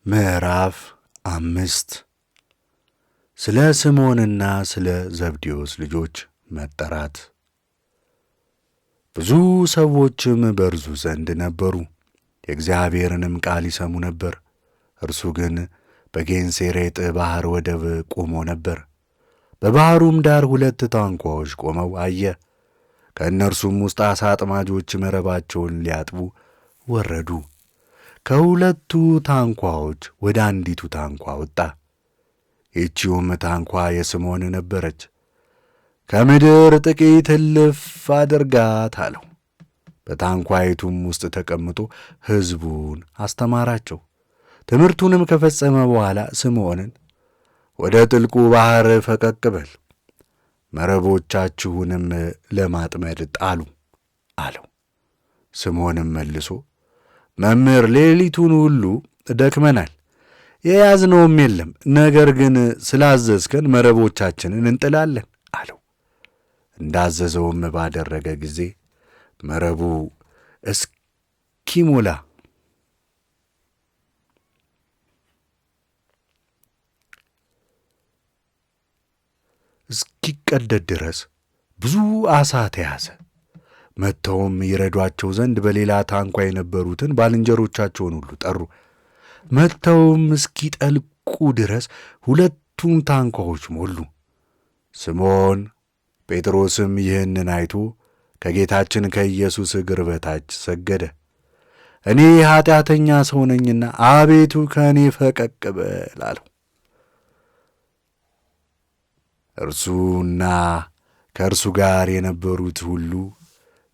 ምዕራፍ 5 ስለ ስምዖንና ስለ ዘብዴዎስ ልጆች መጠራት። ብዙ ሰዎችም በእርሱ ዘንድ ነበሩ፣ የእግዚአብሔርንም ቃል ይሰሙ ነበር። እርሱ ግን በጌንሴሬጥ ባሕር ወደብ ቆሞ ነበር። በባሕሩም ዳር 2 ታንኳዎች ቆመው አየ። ከእነርሱም ውስጥ ዓሣ አጥማጆች መረባቸውን ሊያጥቡ ወረዱ። ከሁለቱ ታንኳዎች ወደ አንዲቱ ታንኳ ወጣ። ይህችውም ታንኳ የስምዖን ነበረች። ከምድር ጥቂት እልፍ አድርጋት አለው። በታንኳይቱም ውስጥ ተቀምጦ ሕዝቡን አስተማራቸው። ትምህርቱንም ከፈጸመ በኋላ ስምዖንን ወደ ጥልቁ ባሕር ፈቀቅ በል፣ መረቦቻችሁንም ለማጥመድ ጣሉ አለው። ስምዖንም መልሶ መምህር፣ ሌሊቱን ሁሉ ደክመናል፣ የያዝነውም የለም፣ ነገር ግን ስላዘዝከን መረቦቻችንን እንጥላለን አለው። እንዳዘዘውም ባደረገ ጊዜ መረቡ እስኪሞላ እስኪቀደድ ድረስ ብዙ ዓሣ ተያዘ። መጥተውም ይረዷቸው ዘንድ በሌላ ታንኳ የነበሩትን ባልንጀሮቻቸውን ሁሉ ጠሩ። መጥተውም እስኪጠልቁ ድረስ 2ቱን ታንኳዎች ሞሉ። ስምዖን ጴጥሮስም ይህንን አይቶ ከጌታችን ከኢየሱስ እግር በታች ሰገደ። እኔ ኃጢአተኛ ሰው ነኝና አቤቱ ከእኔ ፈቀቅ በል አለው። እርሱና ከእርሱ ጋር የነበሩት ሁሉ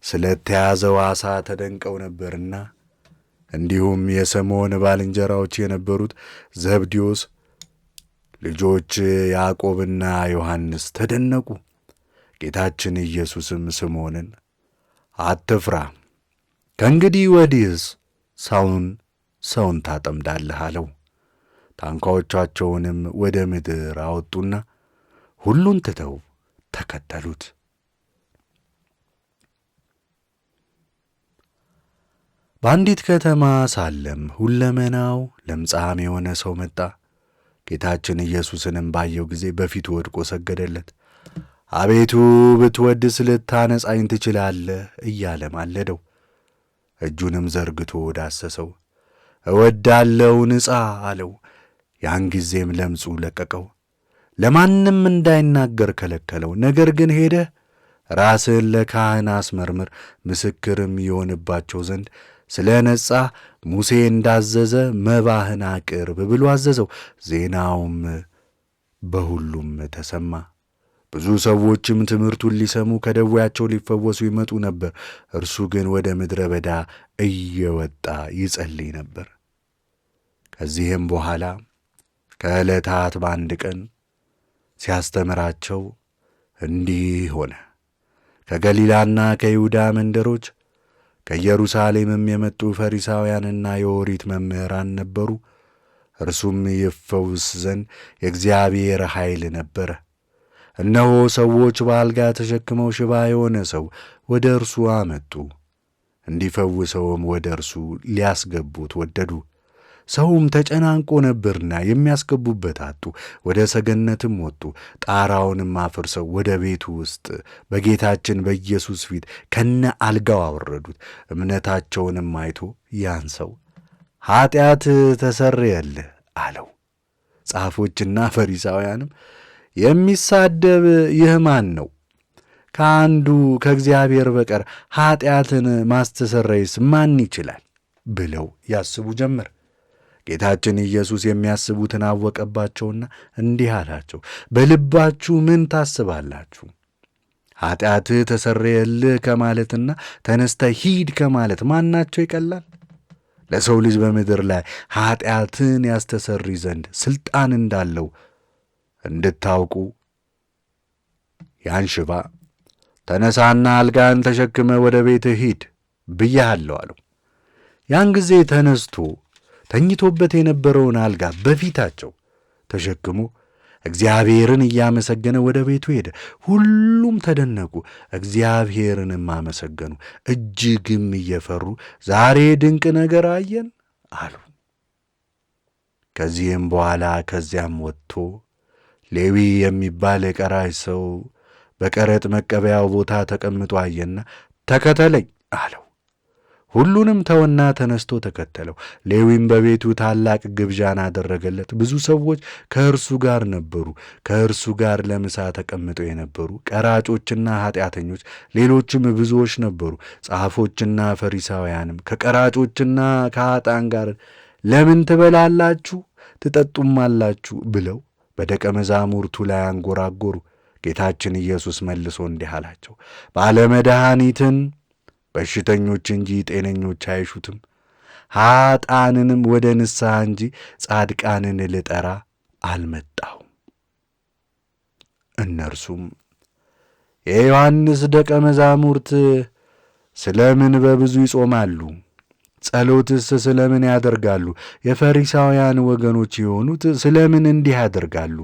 ስለ ተያዘው ዓሣ ተደንቀው ነበርና፣ እንዲሁም የስምዖን ባልንጀራዎች የነበሩት ዘብዴዎስ ልጆች ያዕቆብና ዮሐንስ ተደነቁ። ጌታችን ኢየሱስም ስምዖንን አትፍራ፣ ከእንግዲህ ወዲህስ ሰውን ታጠምዳለህ አለው። ታንኳዎቻቸውንም ወደ ምድር አወጡና ሁሉን ትተው ተከተሉት። በአንዲት ከተማ ሳለም ሁለመናው ለምጻም የሆነ ሰው መጣ። ጌታችን ኢየሱስንም ባየው ጊዜ በፊቱ ወድቆ ሰገደለት። አቤቱ ብትወድስ ልታነጻኝ ትችላለህ እያለ ማለደው። እጁንም ዘርግቶ ዳሰሰው። እወዳለሁ፣ ንጻ አለው። ያን ጊዜም ለምጹ ለቀቀው። ለማንም እንዳይናገር ከለከለው። ነገር ግን ሄደህ ራስህን ለካህን አስመርምር፣ ምስክርም ይሆንባቸው ዘንድ ስለ ነጻህ ሙሴ እንዳዘዘ መባህን አቅርብ ብሎ አዘዘው። ዜናውም በሁሉም ተሰማ። ብዙ ሰዎችም ትምህርቱን ሊሰሙ ከደዌያቸው ሊፈወሱ ይመጡ ነበር። እርሱ ግን ወደ ምድረ በዳ እየወጣ ይጸልይ ነበር። ከዚህም በኋላ ከዕለታት በአንድ ቀን ሲያስተምራቸው እንዲህ ሆነ። ከገሊላና ከይሁዳ መንደሮች ከኢየሩሳሌምም የመጡ ፈሪሳውያንና የኦሪት መምህራን ነበሩ። እርሱም ይፈውስ ዘንድ የእግዚአብሔር ኃይል ነበረ። እነሆ ሰዎች በአልጋ ተሸክመው ሽባ የሆነ ሰው ወደ እርሱ አመጡ። እንዲፈውሰውም ወደ እርሱ ሊያስገቡት ወደዱ። ሰውም ተጨናንቆ ነበርና የሚያስገቡበት አጡ። ወደ ሰገነትም ወጡ። ጣራውንም አፍርሰው ወደ ቤቱ ውስጥ በጌታችን በኢየሱስ ፊት ከነ አልጋው አወረዱት። እምነታቸውንም አይቶ ያን ሰው ኃጢአት ተሰረየልህ አለው። ጻፎችና ፈሪሳውያንም የሚሳደብ ይህ ማን ነው? ከአንዱ ከእግዚአብሔር በቀር ኃጢአትን ማስተሰረይስ ማን ይችላል? ብለው ያስቡ ጀመር። ጌታችን ኢየሱስ የሚያስቡትን አወቀባቸውና እንዲህ አላቸው፣ በልባችሁ ምን ታስባላችሁ? ኃጢአትህ ተሰረየልህ ከማለትና ተነስተህ ሂድ ከማለት ማናቸው ይቀላል? ለሰው ልጅ በምድር ላይ ኃጢአትን ያስተሰርይ ዘንድ ሥልጣን እንዳለው እንድታውቁ ያን ሽባ ተነሳና አልጋን ተሸክመ ወደ ቤትህ ሂድ ብያሃለሁ አለው። ያን ጊዜ ተነስቶ ተኝቶበት የነበረውን አልጋ በፊታቸው ተሸክሞ እግዚአብሔርን እያመሰገነ ወደ ቤቱ ሄደ። ሁሉም ተደነቁ፣ እግዚአብሔርንም አመሰገኑ። እጅግም እየፈሩ ዛሬ ድንቅ ነገር አየን አሉ። ከዚህም በኋላ ከዚያም ወጥቶ ሌዊ የሚባል ቀራጭ ሰው በቀረጥ መቀበያው ቦታ ተቀምጦ አየና ተከተለኝ አለው። ሁሉንም ተወና ተነስቶ ተከተለው። ሌዊም በቤቱ ታላቅ ግብዣን አደረገለት። ብዙ ሰዎች ከእርሱ ጋር ነበሩ። ከእርሱ ጋር ለምሳ ተቀምጠው የነበሩ ቀራጮችና ኃጢአተኞች፣ ሌሎችም ብዙዎች ነበሩ። ጸሐፎችና ፈሪሳውያንም ከቀራጮችና ከኃጥአን ጋር ለምን ትበላላችሁ ትጠጡማላችሁ ብለው በደቀ መዛሙርቱ ላይ አንጎራጎሩ። ጌታችን ኢየሱስ መልሶ እንዲህ አላቸው፣ ባለመድኃኒትን በሽተኞች እንጂ ጤነኞች አይሹትም፣ ኃጥአንንም ወደ ንስሐ እንጂ ጻድቃንን ልጠራ አልመጣሁም። እነርሱም የዮሐንስ ደቀ መዛሙርት ስለምን በብዙ ይጾማሉ? ጸሎትስ ስለምን ያደርጋሉ? የፈሪሳውያን ወገኖች የሆኑት ስለምን እንዲህ ያደርጋሉ?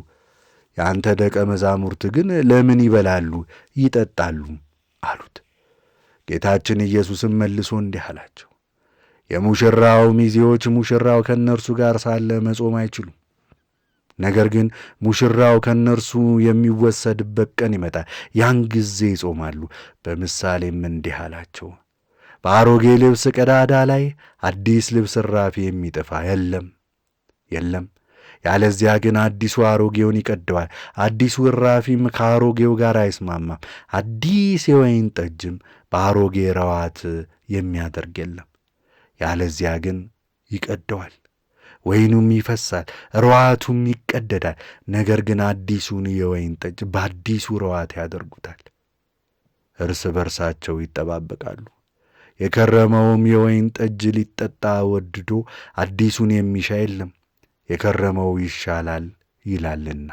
የአንተ ደቀ መዛሙርት ግን ለምን ይበላሉ ይጠጣሉ አሉት። ጌታችን ኢየሱስም መልሶ እንዲህ አላቸው፣ የሙሽራው ሚዜዎች ሙሽራው ከእነርሱ ጋር ሳለ መጾም አይችሉም። ነገር ግን ሙሽራው ከእነርሱ የሚወሰድበት ቀን ይመጣል፣ ያን ጊዜ ይጾማሉ። በምሳሌም እንዲህ አላቸው፣ በአሮጌ ልብስ ቀዳዳ ላይ አዲስ ልብስ እራፊ የሚጠፋ የለም። ያለዚያ ግን አዲሱ አሮጌውን ይቀደዋል፣ አዲሱ እራፊም ከአሮጌው ጋር አይስማማም። አዲስ የወይን ጠጅም በአሮጌ ረዋት የሚያደርግ የለም፣ ያለዚያ ግን ይቀደዋል፣ ወይኑም ይፈሳል፣ ረዋቱም ይቀደዳል። ነገር ግን አዲሱን የወይን ጠጅ በአዲሱ ረዋት ያደርጉታል። እርስ በርሳቸው ይጠባበቃሉ። የከረመውም የወይን ጠጅ ሊጠጣ ወድዶ አዲሱን የሚሻ የለም፣ የከረመው ይሻላል ይላልና።